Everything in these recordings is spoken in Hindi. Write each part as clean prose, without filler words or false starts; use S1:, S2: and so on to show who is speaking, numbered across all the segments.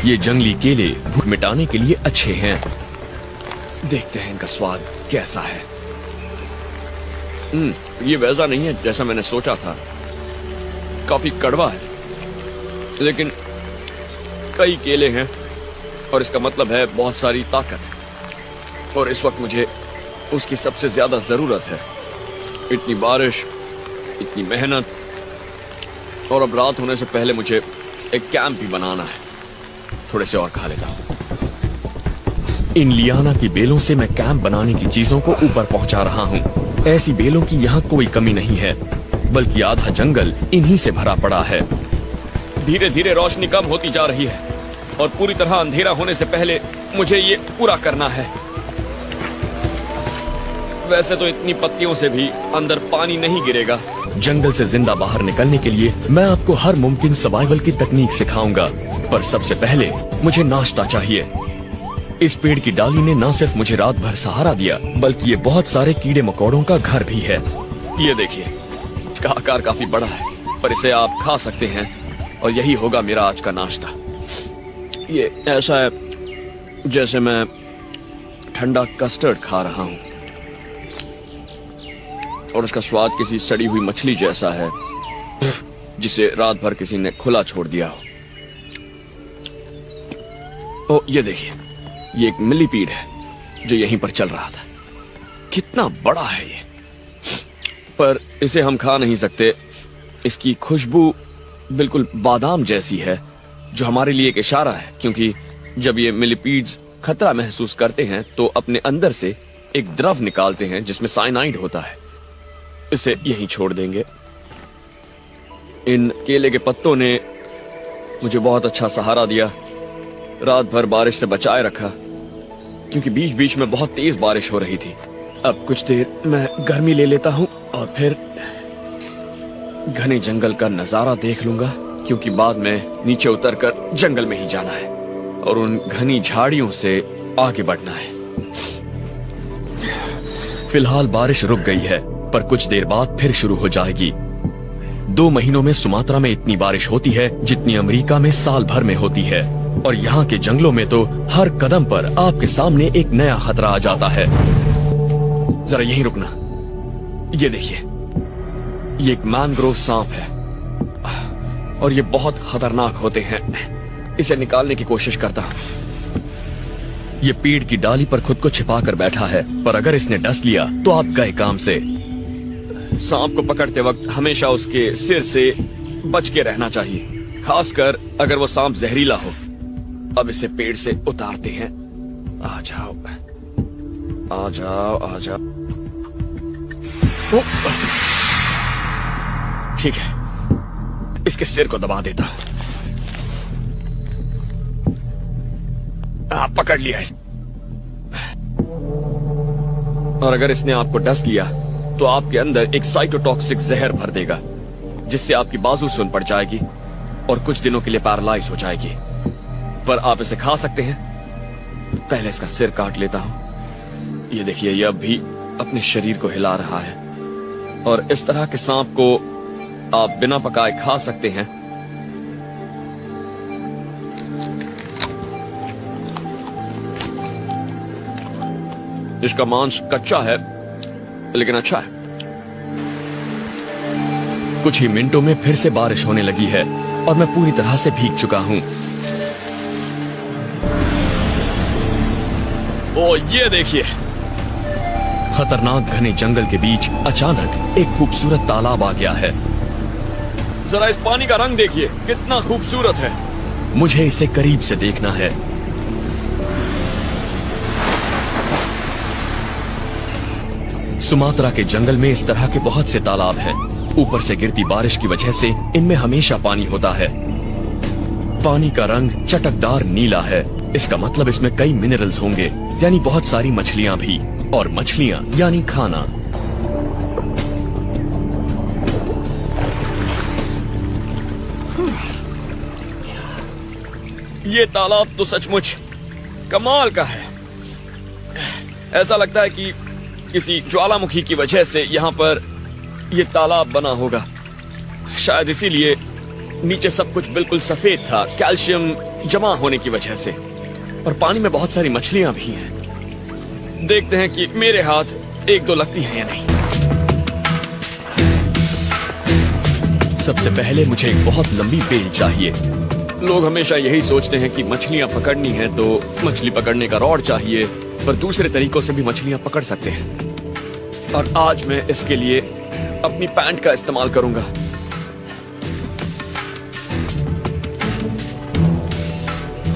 S1: ये जंगली केले भूख मिटाने के लिए अच्छे हैं। देखते हैं इनका स्वाद कैसा है। ये वैसा नहीं है जैसा मैंने सोचा था। काफी कड़वा है, लेकिन कई केले हैं और इसका मतलब है बहुत सारी ताकत। और इस वक्त मुझे उसकी सबसे ज्यादा जरूरत है। इतनी बारिश, इतनी मेहनत, और अब रात होने से पहले मुझे एक कैंप भी बनाना है। थोड़े से और खा लेता हूं। इन लियाना की बेलों से मैं कैंप बनाने की चीजों को ऊपर पहुंचा रहा हूं। ऐसी बेलों की यहाँ कोई कमी नहीं है, बल्कि आधा जंगल इन्हीं से भरा पड़ा है। धीरे धीरे रोशनी कम होती जा रही है और पूरी तरह अंधेरा होने से पहले मुझे ये पूरा करना है। वैसे तो इतनी पत्तियों से भी अंदर पानी नहीं गिरेगा। जंगल से जिंदा बाहर निकलने के लिए मैं आपको हर मुमकिन सर्वाइवल की तकनीक सिखाऊंगा, पर सबसे पहले मुझे नाश्ता चाहिए। इस पेड़ की डाली ने न सिर्फ मुझे रात भर सहारा दिया, बल्कि ये बहुत सारे कीड़े मकोड़ों का घर भी है। ये देखिए, इसका आकार काफी बड़ा है, पर इसे आप खा सकते हैं और यही होगा मेरा आज का नाश्ता। ये ऐसा है जैसे मैं ठंडा कस्टर्ड खा रहा हूँ और उसका स्वाद किसी सड़ी हुई मछली जैसा है जिसे रात भर किसी ने खुला छोड़ दिया हो। ओ, ये देखिए, ये एक मिलीपीड है जो यहीं पर चल रहा था। कितना बड़ा है ये, पर इसे हम खा नहीं सकते। इसकी खुशबू बिल्कुल बादाम जैसी है, जो हमारे लिए एक इशारा है, क्योंकि जब ये मिलीपीड्स खतरा महसूस करते हैं तो अपने अंदर से एक द्रव निकालते हैं जिसमें साइनाइड होता है। इसे यहीं छोड़ देंगे। इन केले के पत्तों ने मुझे बहुत अच्छा सहारा दिया, रात भर बारिश से बचाए रखा, क्योंकि बीच बीच में बहुत तेज बारिश हो रही थी। अब कुछ देर मैं गर्मी ले लेता हूँ और फिर घने जंगल का नजारा देख लूंगा, क्योंकि बाद में नीचे उतरकर जंगल में ही जाना है और उन घनी झाड़ियों से आगे बढ़ना है। फिलहाल बारिश रुक गई है, पर कुछ देर बाद फिर शुरू हो जाएगी। 2 महीनों में सुमात्रा में इतनी बारिश होती है जितनी अमेरिका में साल भर में होती है, और यहाँ के जंगलों में तो हर कदम पर आपके सामने एक नया खतरा आ जाता है। जरा यहीं रुकना। ये देखिए, ये एक मैंग्रोव सांप है और ये बहुत खतरनाक होते हैं। इसे निकालने की कोशिश करता हूं। ये पेड़ की डाली पर खुद को छिपा कर बैठा है, पर अगर इसने डस लिया तो आप गए काम से। सांप को पकड़ते वक्त हमेशा उसके सिर से बच के रहना चाहिए, खासकर अगर वो सांप जहरीला हो। अब इसे पेड़ से उतारते हैं। आ जाओ, आ जाओ, आ जाओ। ठीक है, इसके सिर को दबा देता हूं। पकड़ लिया इस। और अगर इसने आपको डस लिया तो आपके अंदर एक साइटोटॉक्सिक जहर भर देगा, जिससे आपकी बाजू सुन पड़ जाएगी और कुछ दिनों के लिए पैरालाइज हो जाएगी। पर आप इसे खा सकते हैं। पहले इसका सिर काट लेता हूं। ये देखिए, ये अब भी अपने शरीर को हिला रहा है, और इस तरह के सांप को आप बिना पकाए खा सकते हैं। इसका मांस कच्चा है लेकिन अच्छा है। कुछ ही मिनटों में फिर से बारिश होने लगी है और मैं पूरी तरह से भीग चुका हूं। ओ, ये देखिए, खतरनाक घने जंगल के बीच अचानक एक खूबसूरत तालाब आ गया है। जरा इस पानी का रंग देखिए, कितना खूबसूरत है। मुझे इसे करीब से देखना है। सुमात्रा के जंगल में इस तरह के बहुत से तालाब हैं। ऊपर से गिरती बारिश की वजह से इनमें हमेशा पानी होता है। पानी का रंग चटकदार नीला है। इसका मतलब इसमें कई मिनरल्स होंगे, यानी बहुत सारी मछलियां भी, और मछलियां यानी खाना। ये तालाब तो सचमुच कमाल का है। ऐसा लगता है कि किसी ज्वालामुखी की वजह से यहाँ पर यह तालाब बना होगा। शायद इसीलिए नीचे सब कुछ बिल्कुल सफेद था। कैल्शियम जमा होने की वजह से, और पानी में बहुत सारी मछलियां भी हैं। देखते हैं कि मेरे हाथ एक दो लगती हैं या नहीं। सबसे पहले मुझे एक बहुत लंबी बेल चाहिए। लोग हमेशा यही सोचते हैं कि मछलियां पकड़नी है तो मछली पकड़ने का रॉड चाहिए, पर दूसरे तरीकों से भी मछलियां पकड़ सकते हैं। और आज मैं इसके लिए अपनी पैंट का इस्तेमाल करूंगा।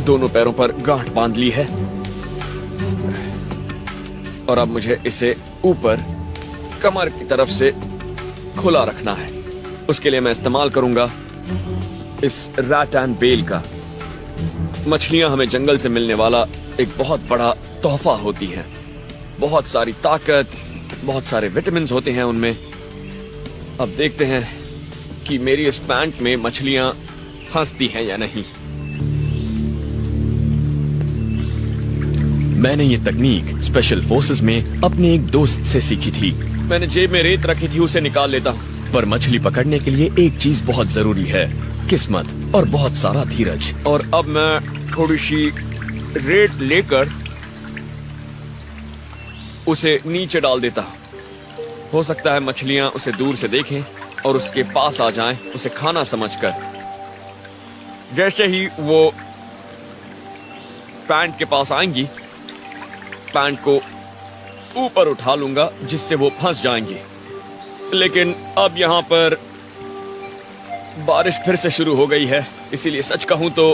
S1: दोनों पैरों पर गांठ बांध ली है और अब मुझे इसे ऊपर कमर की तरफ से खुला रखना है। उसके लिए मैं इस्तेमाल करूंगा इस रैट एंड बेल का। मछलियां हमें जंगल से मिलने वाला एक बहुत बड़ा तोहफा होती हैं। बहुत सारी ताकत, बहुत सारे विटामिन होते हैं उनमें। अब देखते हैं कि मेरी इस पैंट में मछलियां फंसती हैं या नहीं। मैंने ये तकनीक स्पेशल फोर्सेस में अपने एक दोस्त से सीखी थी। मैंने जेब में रेत रखी थी, उसे निकाल लेता हूं। पर मछली पकड़ने के लिए एक चीज बहुत जरूरी है, किस्मत और बहुत सारा धीरज। और अब मैं थोड़ी सी रेत लेकर उसे नीचे डाल देता हूं। हो सकता है मछलियां उसे दूर से देखें और उसके पास आ जाएं, उसे खाना समझकर। जैसे ही वो पैंट के पास आएंगी, पैंट को ऊपर उठा लूंगा जिससे वो फंस जाएंगी। लेकिन अब यहां पर बारिश फिर से शुरू हो गई है, इसीलिए सच कहूं तो